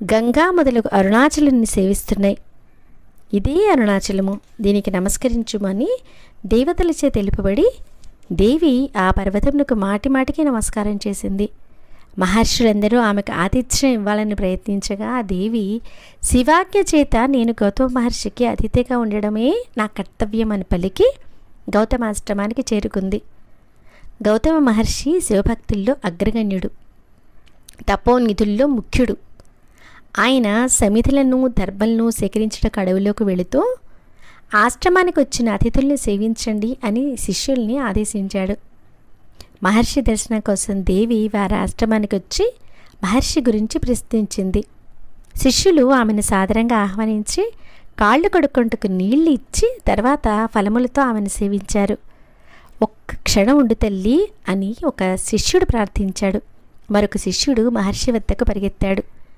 గంగా మొదలగు అరుణాచలుని సేవిస్తున్నాయి. ఇదే అరుణాచలము, దీనికి నమస్కరించుమని దేవతలచే తెలుపబడి దేవి ఆ పర్వతమునకు మాటిమాటికి నమస్కారం చేసింది. మహర్షులందరూ ఆమెకు ఆతిథ్యం ఇవ్వాలని ప్రయత్నించగా ఆ దేవి శివాజ్ఞ చేత నేను గౌతమ మహర్షికి అతిథిగా ఉండడమే నా కర్తవ్యం అని పలికి గౌతమాశ్రమానికి చేరుకుంది. గౌతమ మహర్షి శివభక్తుల్లో అగ్రగణ్యుడు, తపోనిధుల్లో ముఖ్యుడు. ఆయన సమిధులను దర్భలను సేకరించడానికి అడవిలోకి వెళుతూ ఆశ్రమానికి వచ్చిన అతిథుల్ని సేవించండి అని శిష్యుల్ని ఆదేశించాడు. మహర్షి దర్శనం కోసం దేవి వారి ఆశ్రమానికి వచ్చి మహర్షి గురించి ప్రశ్నించింది. శిష్యులు ఆమెను సాదరంగా ఆహ్వానించి కాళ్ళు కడుక్కుంటకు నీళ్లు ఇచ్చి తర్వాత ఫలములతో ఆమెను సేవించారు. ఒక్క క్షణం ఉండు తల్లి అని ఒక శిష్యుడు ప్రార్థించాడు. మరొక శిష్యుడు మహర్షి వద్దకు పరిగెత్తాడు.